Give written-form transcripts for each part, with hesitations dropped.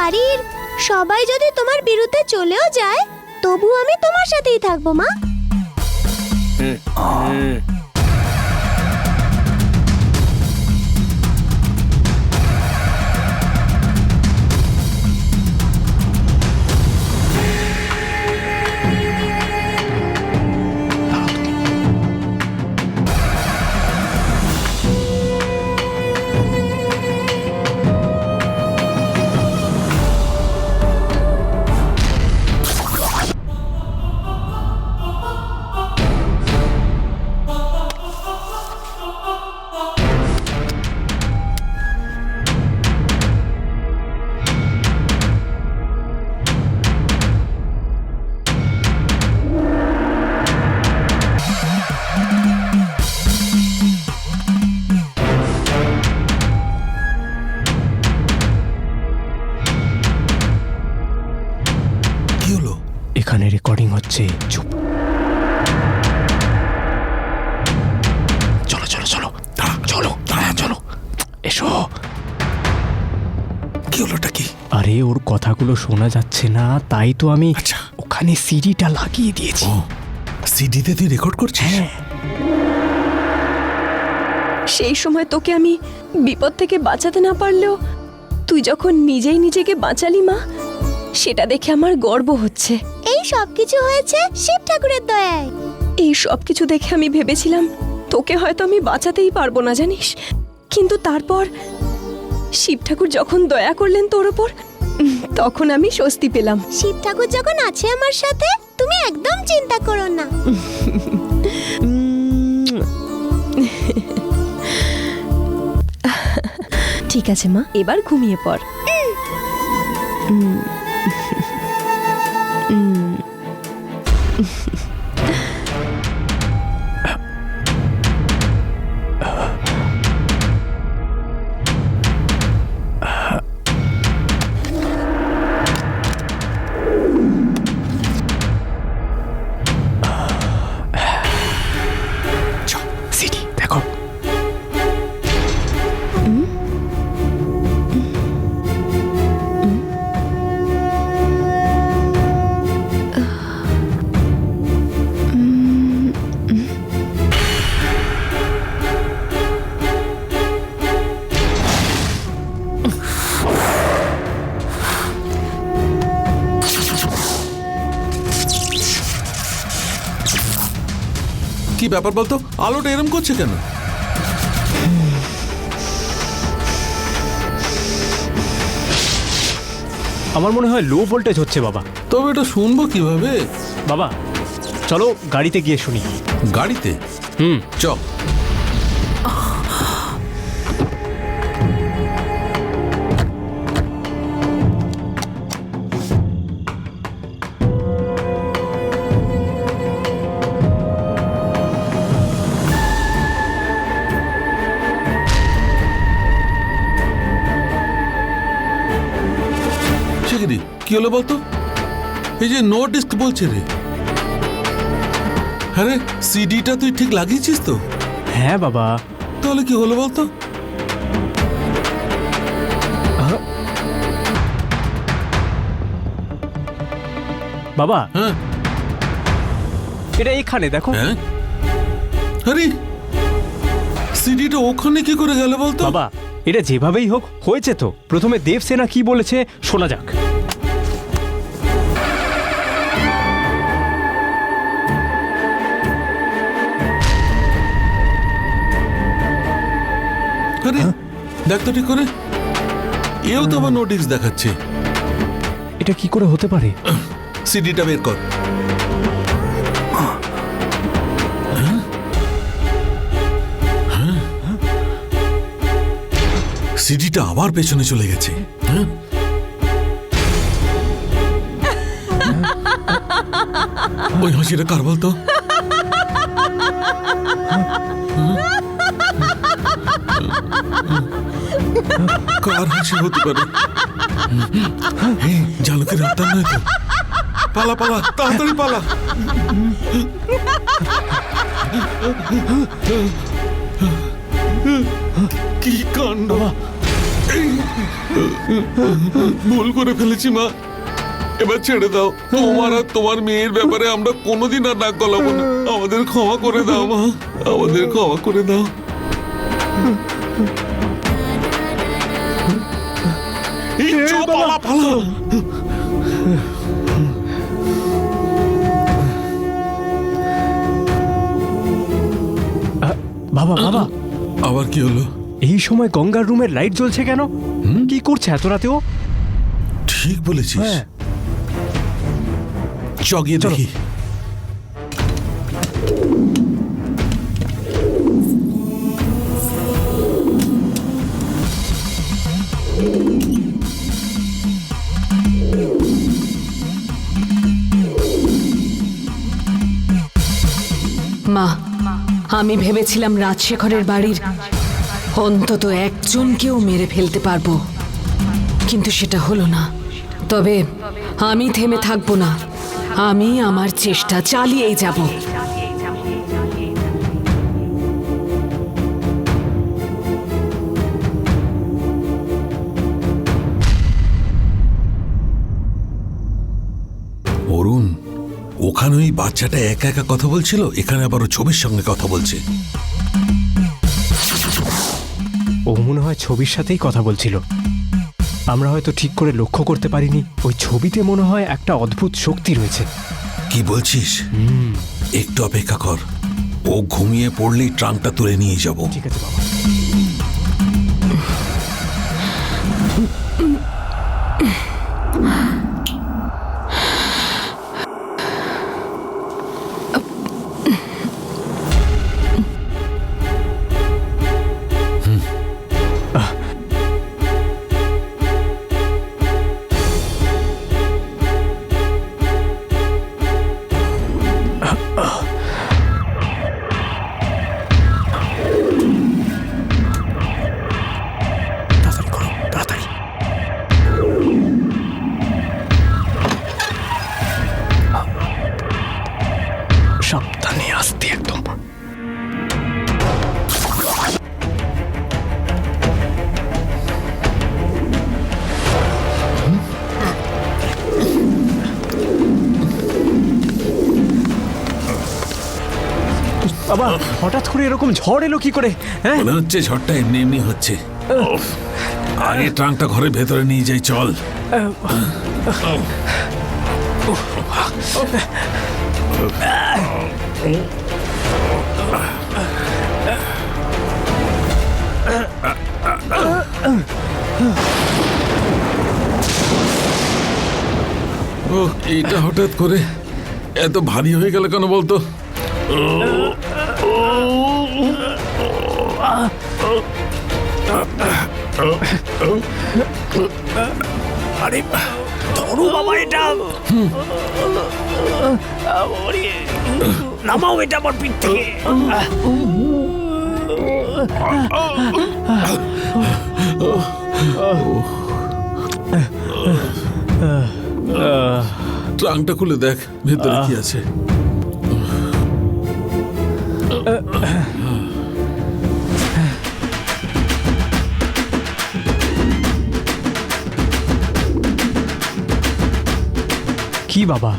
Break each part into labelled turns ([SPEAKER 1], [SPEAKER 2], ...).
[SPEAKER 1] বাড়ির সবাই যদি তোমার বিরুদ্ধে চলেও যায়, তবু আমি তোমার সাথেই থাকবো মা।
[SPEAKER 2] এখানে রেকর্ডিং হচ্ছে। চুপ। চলো চলো চলো চলো চলো, এসো।
[SPEAKER 3] কি হলোটা কি?
[SPEAKER 2] আরে ওর কথাগুলো শোনা যাচ্ছে না, তাই তো আমি ওখানে সিডিটা লাগিয়ে দিয়েছি।
[SPEAKER 3] সিডিতে তুই রেকর্ড করছিস?
[SPEAKER 4] সেই সময় তোকে আমি বিপদ থেকে বাঁচাতে না পারলেও তুই যখন নিজেই নিজেকে বাঁচালি মা, সেটা দেখে আমার গর্ব হচ্ছে।
[SPEAKER 1] এই সব কিছু হয়েছে শিব ঠাকুরের দয়ায়।
[SPEAKER 4] এই সব কিছু দেখে আমি ভেবেছিলাম তোকে হয়তো আমি বাঁচাতেই পারবো না, জানিস। কিন্তু তারপর শিব ঠাকুর যখন দয়া করলেন তোর ওপর, তখন আমি স্বস্তি পেলাম।
[SPEAKER 1] শিব ঠাকুর যখন আছে আমার সাথে, তুমি একদম চিন্তা করো না।
[SPEAKER 4] ঠিক আছে মা, এবার ঘুমিয়ে পড়।
[SPEAKER 2] সিডি দেখো।
[SPEAKER 3] কি ব্যাপার বলতো? আলোটা এরম করছে কেন?
[SPEAKER 2] আমার মনে হয় লো ভোল্টেজ হচ্ছে বাবা।
[SPEAKER 3] তবে এটা শুনবো কিভাবে?
[SPEAKER 2] বাবা চলো গাড়িতে গিয়ে শুনি।
[SPEAKER 3] গাড়িতে? চ। কি হলো বলতো? এই যে নো ডিস্ক বলছে রে। হ্যাঁ রে, সিডিটা তুই ঠিক লাগিয়েছিস তো?
[SPEAKER 2] হ্যাঁ বাবা।
[SPEAKER 3] তাহলে কি হলো বলতো?
[SPEAKER 2] বাবা
[SPEAKER 3] হ্যাঁ,
[SPEAKER 2] এটা এখানে দেখো।
[SPEAKER 3] হ্যাঁ, আরে সিডিটা ওখানে কি করে গেল বলতো?
[SPEAKER 2] বাবা এটা যেভাবেই হোক হয়েছে তো। প্রথমে দেবসেনা কি বলেছে শোনা যাক।
[SPEAKER 3] আরে দেখ তো ঠিক করে, এও তো আবার নোটিস দেখাচ্ছে।
[SPEAKER 2] এটা কি করে হতে পারে?
[SPEAKER 3] সিডিটা বের কর। সিডিটা আবার পেছনে চলে গেছে। ওই হাসিটা কার বলতো? কার হাসি হতে পারে? জালকের আত্মা নয় তো? পালা পালা, তাড়াতাড়ি পালা। কি কাণ্ড! ভুল করে ফেলেছি মা, এবার ছেড়ে দাও। তোমার আর তোমার মেয়ের ব্যাপারে আমরা কোনোদিন আর নাক গলাবো না। আমাদের ক্ষমা করে দাও মা, আমাদের ক্ষমা করে দাও। এই চল, পালা, পালা।
[SPEAKER 2] বাবা বাবা,
[SPEAKER 3] আবার কি হলো?
[SPEAKER 2] এই সময় গঙ্গার রুমের লাইট জ্বলছে কেন? কি করছে এত রাতেও?
[SPEAKER 3] ঠিক বলেছিস,
[SPEAKER 2] হ্যাঁ।
[SPEAKER 3] চগিয়ে দেখি।
[SPEAKER 5] মা, আমি ভেবেছিলাম রাজশেখরের বাড়ির অন্তত একজনকেও মেরে ফেলতে পারবো, কিন্তু সেটা হলো না। তবে আমি থেমে থাকবো না, আমি আমার চেষ্টা চালিয়েই যাব।
[SPEAKER 3] অরুণ, ওখানে ওই বাচ্চাটা একা একা কথা বলছিল, এখানে আবার ও ছবির সঙ্গে কথা বলছে।
[SPEAKER 2] ও মনে হয় ছবির সাথেই কথা বলছিল। আমরা হয়তো ঠিক করে লক্ষ্য করতে পারিনি। ওই ছবিতে মনে হয় একটা অদ্ভুত শক্তি রয়েছে।
[SPEAKER 3] কি বলছিস? একটু অপেক্ষা কর, ও ঘুমিয়ে পড়লেই ট্রাঙ্কটা তুলে নিয়ে যাব।
[SPEAKER 2] ঠিক আছে বাবা। তাড়াতাড়ি করো, তাড়াতাড়ি। সাবধানে, আস্তে একদম। বাবা, হঠাৎ করে এরকম ঝড় এলো কি করে? হ্যাঁ,
[SPEAKER 3] মনে হচ্ছে ঝড়টা এমনি এমনি হচ্ছে। আগে ট্রাঙ্কটা ঘরের ভেতরে নিয়ে যাই, চল। ও, এইটা হঠাৎ করে এত ভারী হয়ে গেল কেন বলতো?
[SPEAKER 2] আরে ধরো বাবা, এটা নামাও এটা আমার পিঠ থেকে।
[SPEAKER 3] ট্রাঙ্কটা খুলে দেখ ভেতরে কি আছে।
[SPEAKER 2] কি বাবা,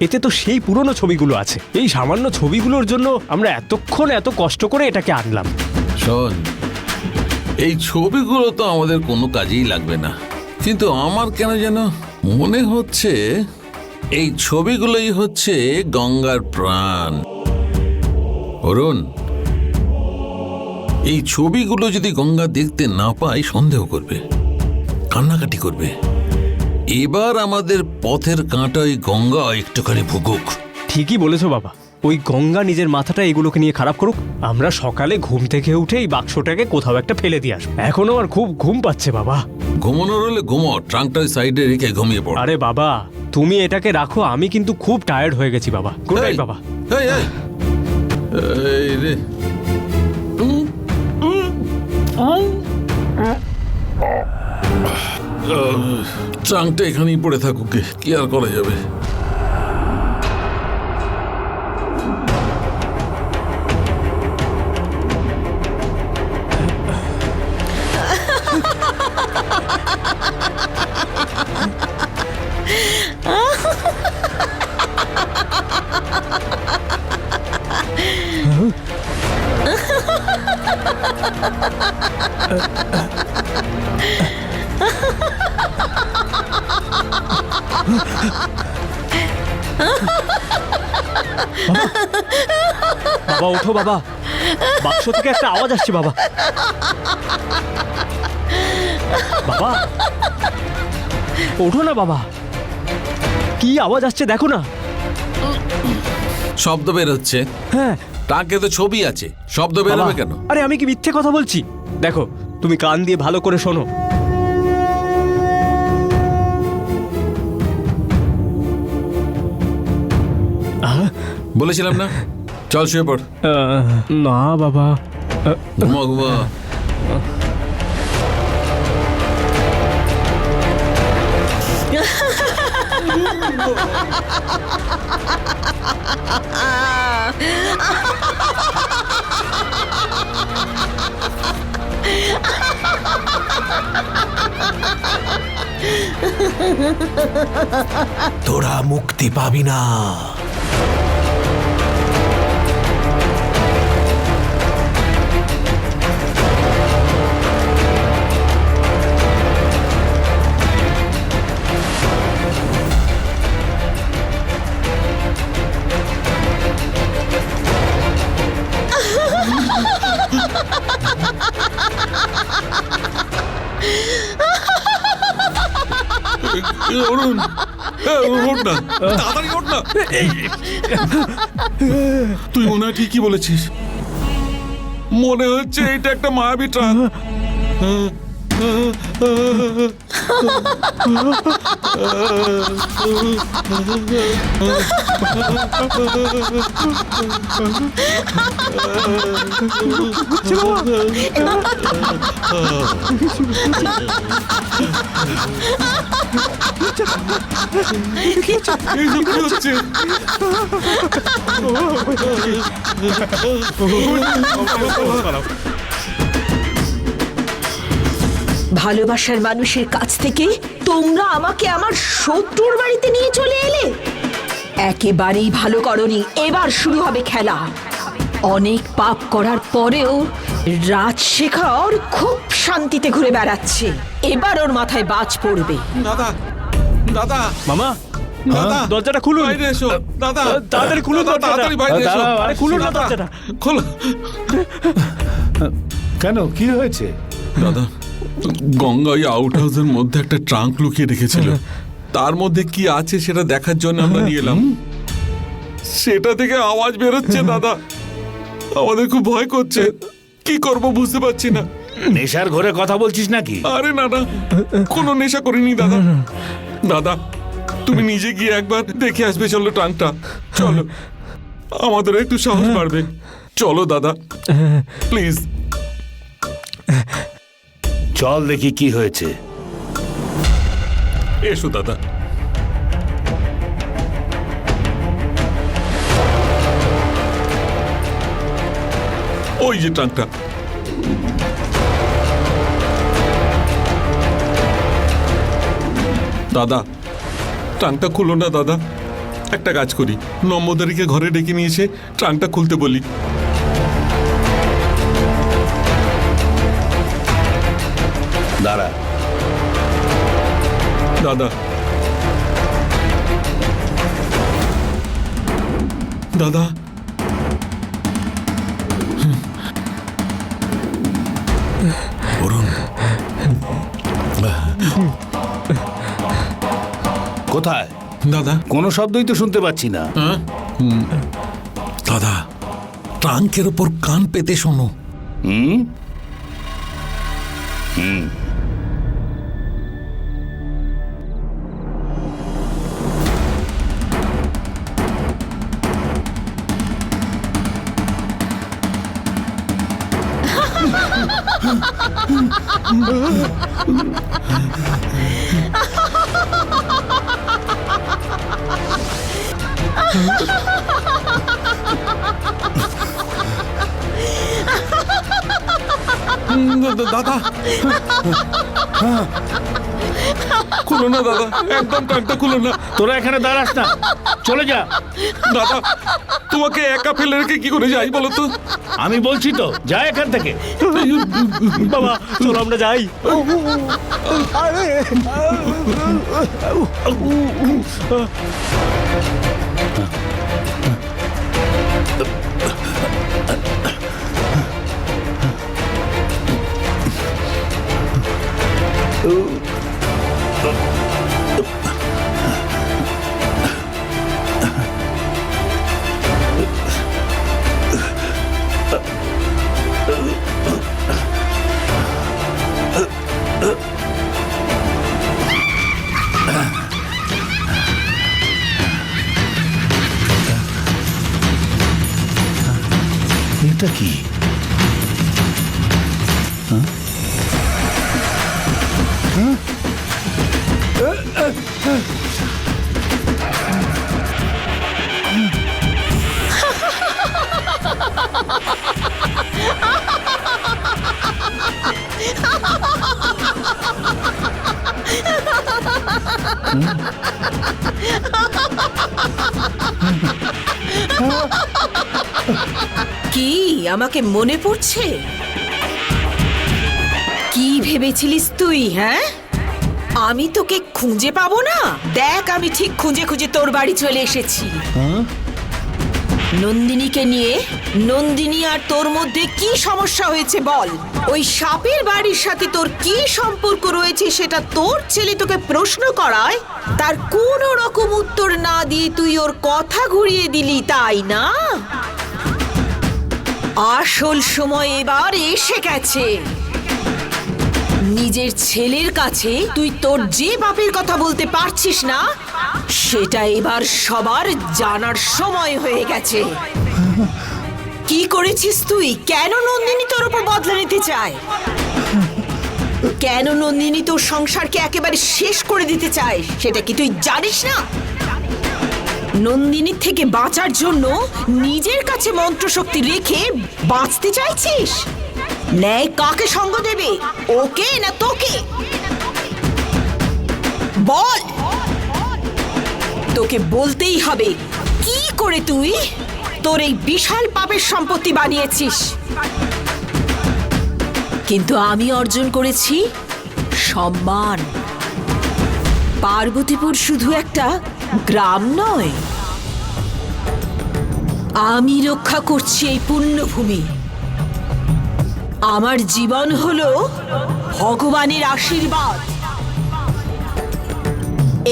[SPEAKER 2] এতে তো সেই পুরনো ছবিগুলো আছে। এই সামান্য ছবিগুলোর জন্য আমরা এতক্ষণ এত কষ্ট করে এটাকে আনলাম।
[SPEAKER 3] শোন, এই ছবিগুলো তো আমাদের কোনো কাজেই লাগবে না, কিন্তু আমার কেন যেন মনে হচ্ছে এই ছবিগুলোই হচ্ছে গঙ্গার প্রাণ। অরুণ, এই ছবিগুলো যদি গঙ্গা দেখতে না পায় সন্দেহ করবে, কান্নাকাটি করবে। এবার আমাদের পথের কাঁটা ওই গঙ্গা একটুখানি ভুগুক।
[SPEAKER 2] ঠিকই বলেছো বাবা, ওই গঙ্গা নিজের মাথাটা এগুলোকে নিয়ে খারাপ করুক। আমরা সকালে ঘুম থেকে উঠে এই বাক্সটাকে কোথাও একটা ফেলে দিয়ে আসবো। এখনো আর খুব ঘুম পাচ্ছে বাবা।
[SPEAKER 3] ঘুমানোর হলে ঘুমো, ট্রাঙ্কটা ওই সাইডে রেখে ঘুমিয়ে পড়।
[SPEAKER 2] আরে বাবা, তুমি এটাকে রাখো, আমি কিন্তু খুব টায়ার্ড হয়ে গেছি বাবা। গুড নাইট বাবা।
[SPEAKER 3] এই, এই, এই রে, ট্রাঙ্কটা এখানেই পড়ে থাকুক, কি আর করা যাবে।
[SPEAKER 2] বাবা ওঠো বাবা, বাক্স থেকে একটা আওয়াজ আসছে বাবা। বাবা ওঠো না বাবা, কি আওয়াজ আসছে দেখো না।
[SPEAKER 3] শব্দ বের হচ্ছে।
[SPEAKER 2] হ্যাঁ
[SPEAKER 3] টাকে তো ছবি আছে, শব্দ বের
[SPEAKER 2] বাবা,
[SPEAKER 3] হবে কেন?
[SPEAKER 2] আরে আমি কি মিথ্যে কথা বলছি? দেখো তুমি কান দিয়ে ভালো করে শোনো।
[SPEAKER 3] বলেছিলাম না, চল শুয়ে পড়।
[SPEAKER 2] না বাবা,
[SPEAKER 3] ঘুমা ঘুমা।
[SPEAKER 6] তোরা মুক্তি পাবি না।
[SPEAKER 3] অরুণ, ওঠ না, তাড়াতাড়ি ওঠ না। তুই মনে হয় ঠিকই বলেছিস, মনে হচ্ছে এটা একটা মায়াবী ট্রাক। এইসব কি হচ্ছে?
[SPEAKER 7] ভালোবাসার মানুষের কাছ থেকে তোমরা আমাকে আমার শত্রুর বাড়িতে নিয়ে চলে এলে। একেবারেই ভালো করনি। এবার শুরু হবে খেলা। অনেক পাপ করার পরেও রাজশেখর খুব শান্তিতে ঘুরে বেড়াচ্ছে। এবার ওর মাথায় বাজ পড়বে।
[SPEAKER 3] দাদা, দাদা,
[SPEAKER 2] মামা
[SPEAKER 3] দাদা,
[SPEAKER 2] দরজাটা খুলুন।
[SPEAKER 3] বাইরে এসো, দাদা,
[SPEAKER 2] তাড়াতাড়ি খুলুন
[SPEAKER 3] দাদা,
[SPEAKER 2] দরজাটা।
[SPEAKER 3] তাড়াতাড়ি বাইরে এসো।
[SPEAKER 2] আরে খুলুন না
[SPEAKER 3] দাদা,
[SPEAKER 2] দরজাটা।
[SPEAKER 3] খোলো।
[SPEAKER 6] কেন, কি হয়েছে?
[SPEAKER 3] দাদা, গঙ্গা ওই আউট হাউসের মধ্যে একটা ট্রাঙ্ক লুকিয়ে রেখেছিল। তার মধ্যে কি আছে সেটা দেখার জন্য আমরা নিয়ে এলাম। সেটা থেকে আওয়াজ বেরোচ্ছে দাদা, আমাদের খুব ভয় করছে। কি করব বুঝতে পারছি না।
[SPEAKER 6] নেশার ঘরে কথা বলছিস নাকি?
[SPEAKER 3] আরে না না, কোনো নেশা করিনি দাদা। দাদা, তুমি নিজে গিয়ে একবার দেখে আসবে। চলো ট্রাঙ্কটা, চলো, আমাদের একটু সাহস বাড়বে। চলো দাদা, প্লিজ।
[SPEAKER 6] চল দেখি কি হয়েছে।
[SPEAKER 3] এসো দাদা। ওই যে ট্রাঙ্কটা। দাদা, ট্রাঙ্কটা খুলো না দাদা। একটা কাজ করি, নম্বদারিকে ঘরে ডেকে নিয়ে এসে ট্রাঙ্কটা খুলতে বলি।
[SPEAKER 6] দাঁড়া।
[SPEAKER 3] দাদা, দাদা,
[SPEAKER 6] অরুণ, কোথায়?
[SPEAKER 3] দাদা,
[SPEAKER 6] কোনো শব্দই তো শুনতে পাচ্ছি না।
[SPEAKER 3] দাদা, ট্রাঙ্কের ওপর কান পেতে শোনো।
[SPEAKER 6] হুম
[SPEAKER 3] দাদা, খুলো না দাদা, একদম ট্রাঙ্কটা খুলো না।
[SPEAKER 6] তোরা এখানে দাঁড়াস না, চলে যা।
[SPEAKER 3] দাদা, তোমাকে একা ফেলে রেখে কি করে যাই বলো তো?
[SPEAKER 6] আমি বলছি তো, যা এখান থেকে।
[SPEAKER 2] বাবা চলো আমরা যাই।
[SPEAKER 6] এটা কি?
[SPEAKER 7] কি আমাকে মনে পড়ছে? কি ভেবেছিলিস তুই? হ্যাঁ, আমি তোকে খুঁজে পাবো না? দেখ, আমি ঠিক খুঁজে খুঁজে তোর বাড়ি চলে এসেছি। নন্দিনীকে নিয়ে। নন্দিনী আর তোর মধ্যে কি সমস্যা হয়েছে বল? ওই সাপের বাড়ির সাথে তোর কি সম্পর্ক রয়েছে সেটা তোর ছেলে তোকে প্রশ্ন করায়, তার কোনো রকম উত্তর না দিয়ে তুই ওর কথা ঘুরিয়ে দিলি, তাই না? আসল সময় এবার এসে গেছে। নিজের ছেলের কাছে তুই তোর যে বাপের কথা বলতে পারছিস না, সেটা এবার সবার জানার সময় হয়ে গেছে। কি করেছিস তুই? কেন নন্দিনী তোর উপর বদলা নিতে চায়? কেন নন্দিনী তোর সংসারকে একেবারে শেষ করে দিতে চায় সেটা কি তুই জানিস না? নন্দিনীর থেকে বাঁচার জন্য নিজের কাছে মন্ত্রশক্তি রেখে বাঁচতে চাইছিস? ন্যায় কাকে সঙ্গ দেবে, ওকে না তোকে? বল। তোকে বলতেই হবে কি করে তুই তোর এই বিশাল পাপের সম্পত্তি বানিয়েছিস। কিন্তু আমি অর্জন করেছি সম্মান। পার্বতীপুর শুধু একটা গ্রাম নয়, আমি রক্ষা করছি এই পুণ্যভূমি। আমার জীবন হলো ভগবানের আশীর্বাদ।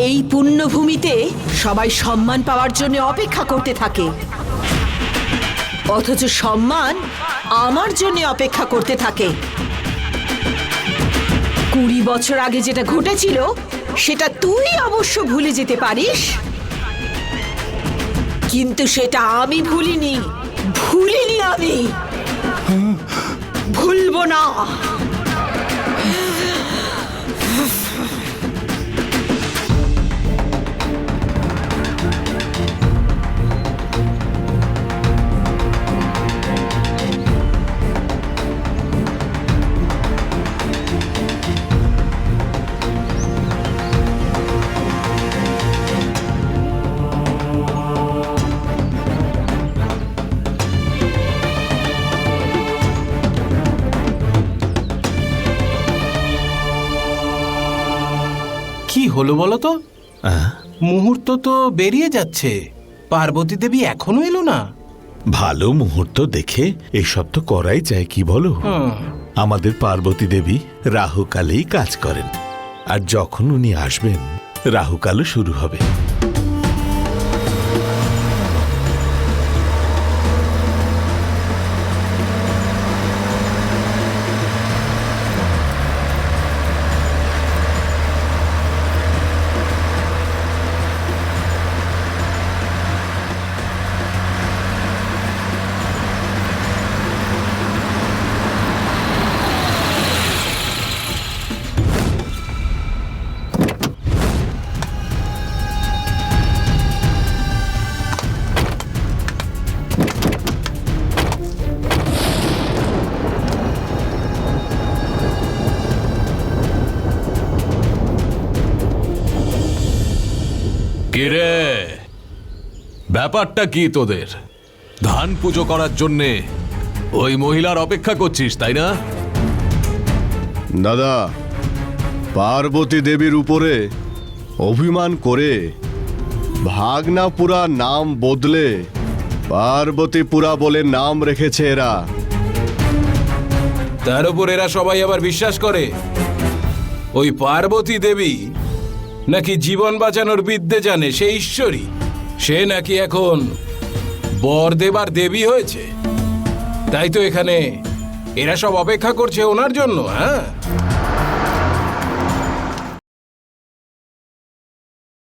[SPEAKER 7] এই পুণ্যভূমিতে সবাই সম্মান পাওয়ার জন্য অপেক্ষা করতে থাকে, অথচ সম্মান আমার জন্য অপেক্ষা করতে থাকে। 20 বছর আগে যেটা ঘটেছিল সেটা তুই অবশ্য ভুলে যেতে পারিস, কিন্তু সেটা আমি ভুলিনি। আমি ভুলবো না।
[SPEAKER 8] কি হলো বলো তো? মুহূর্ত তো বেরিয়ে যাচ্ছে, পার্বতী দেবী এখনো এলো না।
[SPEAKER 9] ভালো মুহূর্ত দেখে এসব তো করাই যায়, কি বলো? আমাদের পার্বতী দেবী রাহুকালেই কাজ করেন, আর যখন উনি আসবেন রাহুকালও শুরু হবে।
[SPEAKER 10] কিরে, ব্যাপারটা কি তোদের? ধান পুজো করার জন্যে ওই মহিলার অপেক্ষা করছিস, তাই না?
[SPEAKER 11] দাদা, পার্বতী দেবীর উপরে অভিমান করে ভাগনাপুরা নাম বদলে পার্বতীপুরা বলে নাম রেখেছে এরা।
[SPEAKER 8] তার উপর এরা সবাই আবার বিশ্বাস করে ওই পার্বতী দেবী নাকি জীবন বাঁচানোর বিদ্যে জানে, সে ঈশ্বরী, সে নাকি এখন বর দেবার দেবী হয়েছে। তাই তো এখানে এরা সব অপেক্ষা করছে ওনার জন্য। হ্যাঁ,